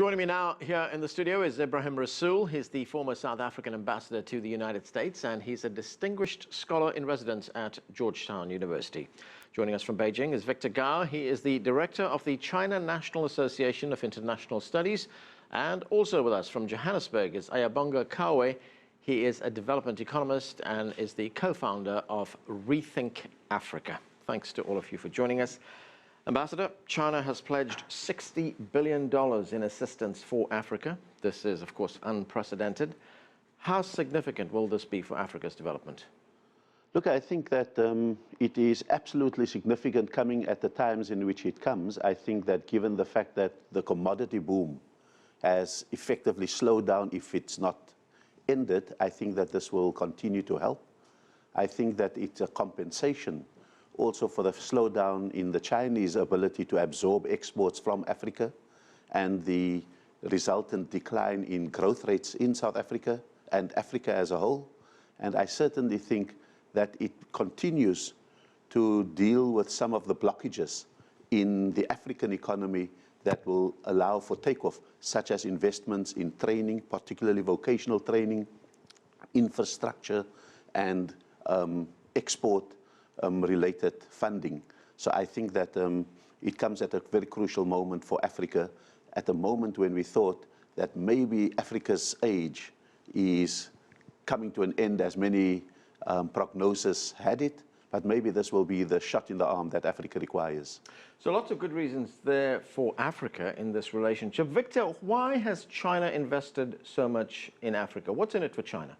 Joining me now here in the studio is Ebrahim Rasool. He's the former South African ambassador to the United States, and he's a distinguished scholar in residence at Georgetown University. Joining us from Beijing is Victor Gao. He is the director of the China National Association of International Studies. And also with us from Johannesburg is Ayabonga Cawe. He is a development economist and is the co-founder of Rethink Africa. Thanks to all of you for joining us. Ambassador, China has pledged $60 billion in assistance for Africa. This is, of course, unprecedented. How significant will this be for Africa's development? Look, I think that it is absolutely significant coming at the times in which it comes. I think that given the fact that the commodity boom has effectively slowed down, if it's not ended, I think that this will continue to help. I think that it's a compensation also for the slowdown in the Chinese ability to absorb exports from Africa and the resultant decline in growth rates in South Africa and Africa as a whole. And I certainly think that it continues to deal with some of the blockages in the African economy that will allow for takeoff, such as investments in training, particularly vocational training, infrastructure, and export related funding. So I think that it comes at a very crucial moment for Africa, at a moment when we thought that maybe Africa's age is coming to an end, as many prognoses had it, but maybe this will be the shot in the arm that Africa requires. So lots of good reasons there for Africa in this relationship. Victor, why has China invested so much in Africa? What's in it for China?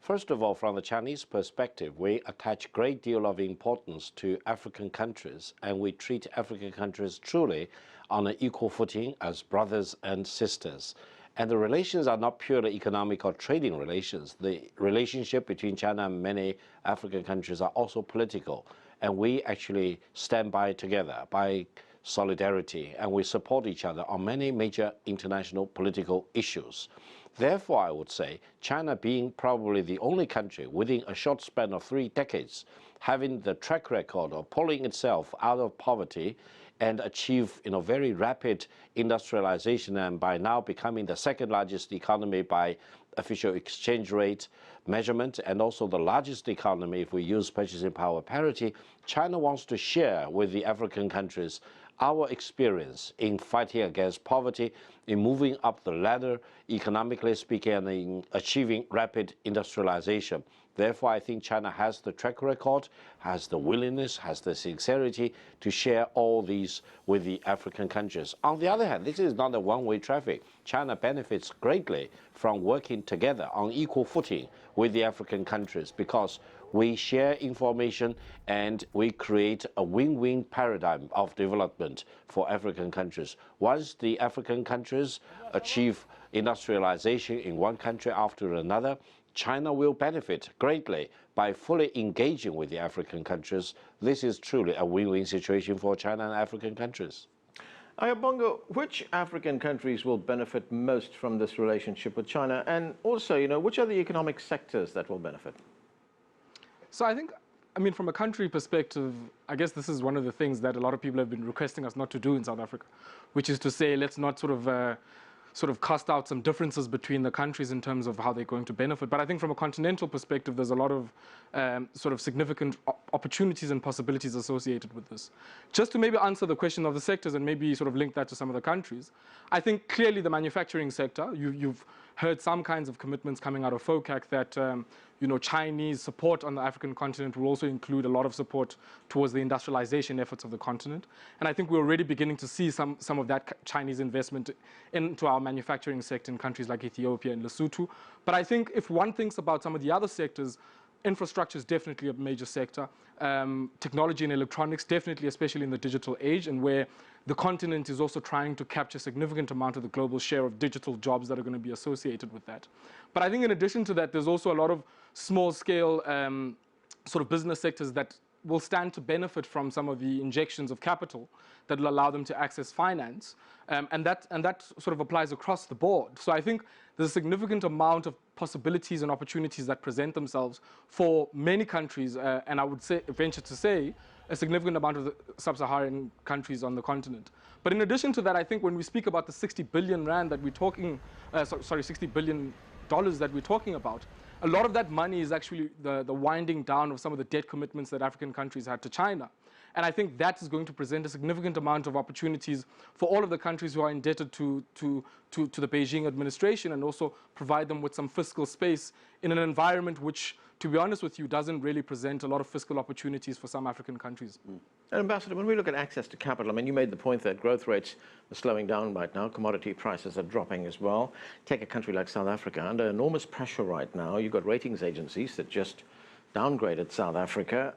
First of all, from the Chinese perspective, we attach a great deal of importance to African countries, and we treat African countries truly on an equal footing as brothers and sisters. And the relations are not purely economic or trading relations. The relationship between China and many African countries are also political. And we actually stand by together, by solidarity, and we support each other on many major international political issues. Therefore, I would say China being probably the only country within a short span of 3 decades having the track record of pulling itself out of poverty and achieve very rapid industrialization, and by now becoming the second largest economy by official exchange rate measurement, and also the largest economy if we use purchasing power parity, China wants to share with the African countries our experience in fighting against poverty, in moving up the ladder, economically speaking, and in achieving rapid industrialization. Therefore, I think China has the track record, has the willingness, has the sincerity to share all these with the African countries. On the other hand, this is not a one-way traffic. China benefits greatly from working together on equal footing with the African countries because we share information and we create a win-win paradigm of development for African countries. Once the African countries achieve industrialization in one country after another, China will benefit greatly by fully engaging with the African countries. This is truly a win-win situation for China and African countries. Ayabonga, which African countries will benefit most from this relationship with China? And also, which are the economic sectors that will benefit? So I think, from a country perspective, I guess this is one of the things that a lot of people have been requesting us not to do in South Africa, which is to say, let's not sort of cast out some differences between the countries in terms of how they're going to benefit. But I think from a continental perspective, there's a lot of significant opportunities and possibilities associated with this. Just to maybe answer the question of the sectors and maybe sort of link that to some of the countries, I think clearly the manufacturing sector, you've heard some kinds of commitments coming out of FOCAC that Chinese support on the African continent will also include a lot of support towards the industrialization efforts of the continent. And I think we're already beginning to see some of that Chinese investment into our manufacturing sector in countries like Ethiopia and Lesotho. But I think if one thinks about some of the other sectors, infrastructure is definitely a major sector. Technology and electronics, definitely, especially in the digital age, and where the continent is also trying to capture a significant amount of the global share of digital jobs that are going to be associated with that. But I think in addition to that, there's also a lot of small-scale sort of business sectors that will stand to benefit from some of the injections of capital that will allow them to access finance. And that sort of applies across the board. So I think there's a significant amount of possibilities and opportunities that present themselves for many countries, and I would venture to say a significant amount of the sub-Saharan countries on the continent. But in addition to that, I think when we speak about the 60 billion rand that we're talking, $60 billion that we're talking about, a lot of that money is actually the winding down of some of the debt commitments that African countries had to China. And I think that is going to present a significant amount of opportunities for all of the countries who are indebted to the Beijing administration, and also provide them with some fiscal space in an environment which, to be honest with you, doesn't really present a lot of fiscal opportunities for some African countries. And Ambassador, when we look at access to capital, I mean, you made the point that growth rates are slowing down right now. Commodity prices are dropping as well. Take a country like South Africa, under enormous pressure right now. You've got ratings agencies that just downgraded South Africa.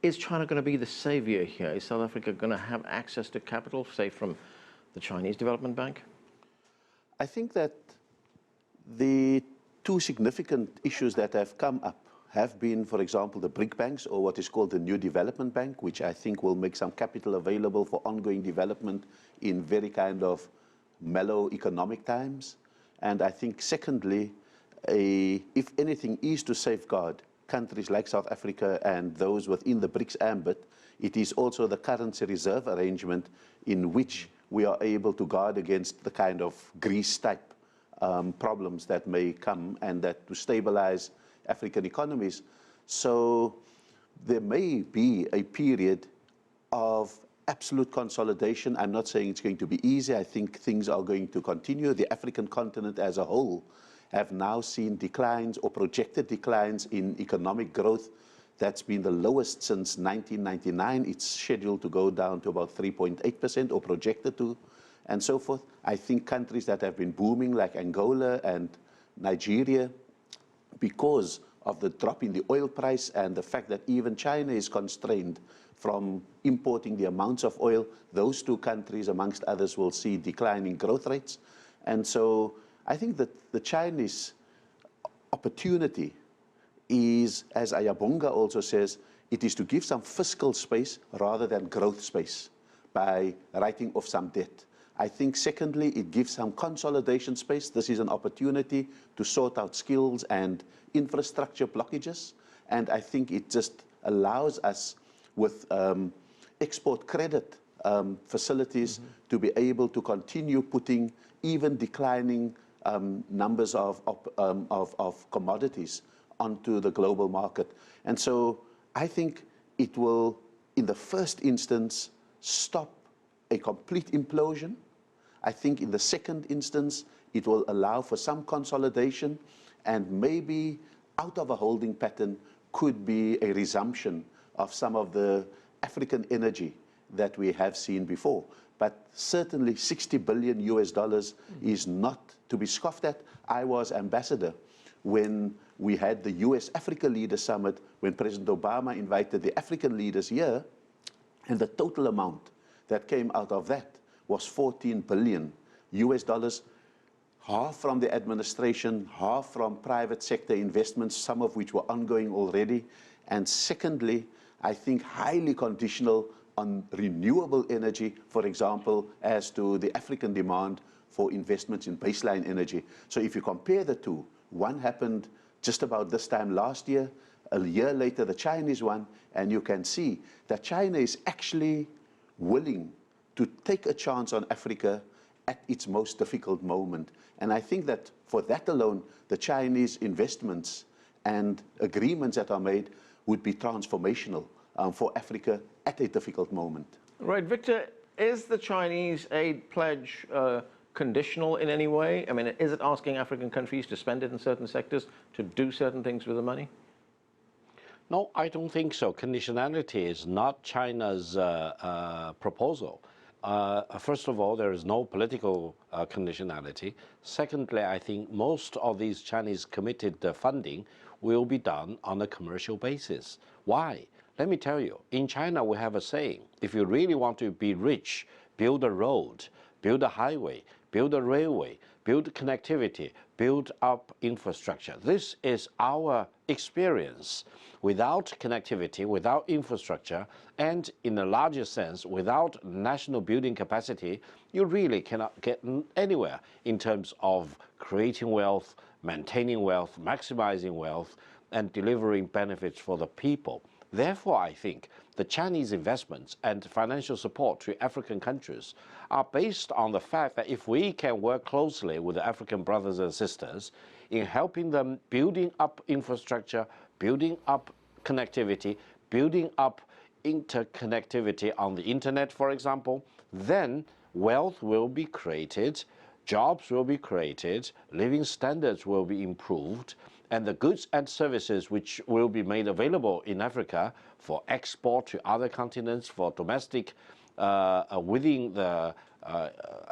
Is China going to be the savior here? Is South Africa going to have access to capital, say, from the Chinese Development Bank? I think that the two significant issues that have come up have been, for example, the BRIC banks, or what is called the New Development Bank, which I think will make some capital available for ongoing development in very kind of mellow economic times. And I think, secondly, if anything is to safeguard countries like South Africa and those within the BRICS ambit, it is also the currency reserve arrangement in which we are able to guard against the kind of Greece-type problems that may come, and that to stabilize African economies. So there may be a period of absolute consolidation. I'm not saying it's going to be easy. I think things are going to continue. The African continent as a whole have now seen declines or projected declines in economic growth. That's been the lowest since 1999. It's scheduled to go down to about 3.8% or projected to, and so forth. I think countries that have been booming like Angola and Nigeria, because of the drop in the oil price and the fact that even China is constrained from importing the amounts of oil, those two countries, amongst others, will see declining growth rates. And so I think that the Chinese opportunity is, as Ayabonga also says, it is to give some fiscal space rather than growth space by writing off some debt. I think, secondly, it gives some consolidation space. This is an opportunity to sort out skills and infrastructure blockages. And I think it just allows us, with export credit facilities, to be able to continue putting even declining numbers of commodities onto the global market. And so I think it will, in the first instance, stop a complete implosion. I think in the second instance, it will allow for some consolidation, and maybe out of a holding pattern could be a resumption of some of the African energy that we have seen before. But certainly $60 billion is not to be scoffed at. I was ambassador when we had the US-Africa Leaders Summit, when President Obama invited the African leaders here, and the total amount that came out of that was $14 billion, half from the administration, half from private sector investments, some of which were ongoing already. And secondly, I think highly conditional on renewable energy, for example, as to the African demand for investments in baseline energy. So if you compare the two, one happened just about this time last year, a year later the Chinese one, and you can see that China is actually willing to take a chance on Africa at its most difficult moment. And I think that for that alone, the Chinese investments and agreements that are made would be transformational for Africa at a difficult moment. Right, Victor, is the Chinese aid pledge conditional in any way? I mean, is it asking African countries to spend it in certain sectors, to do certain things with the money? No, I don't think so. Conditionality is not China's proposal. First of all, there is no political conditionality. Secondly, I think most of these Chinese committed funding will be done on a commercial basis. Why? Let me tell you, in China we have a saying, if you really want to be rich, build a road, build a highway, build a railway, build connectivity, build up infrastructure. This is our experience. Without connectivity, without infrastructure, and in a larger sense, without national building capacity, you really cannot get anywhere in terms of creating wealth, maintaining wealth, maximizing wealth, and delivering benefits for the people. Therefore, I think the Chinese investments and financial support to African countries are based on the fact that if we can work closely with the African brothers and sisters in helping them building up infrastructure, building up connectivity, building up interconnectivity on the internet, for example, then wealth will be created, jobs will be created, living standards will be improved, and the goods and services which will be made available in Africa for export to other continents, for domestic within the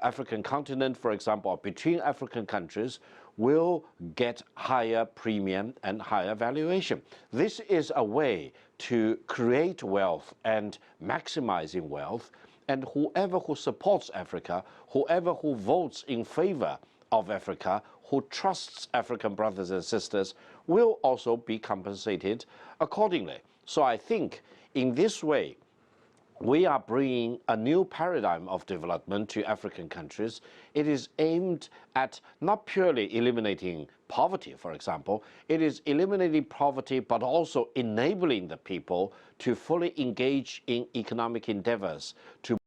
African continent, for example, or between African countries, will get higher premium and higher valuation. This is a way to create wealth and maximizing wealth, and whoever who supports Africa, whoever who votes in favor of Africa, who trusts African brothers and sisters, will also be compensated accordingly. So I think in this way, we are bringing a new paradigm of development to African countries. It is aimed at not purely eliminating poverty, for example. It is eliminating poverty, but also enabling the people to fully engage in economic endeavors, to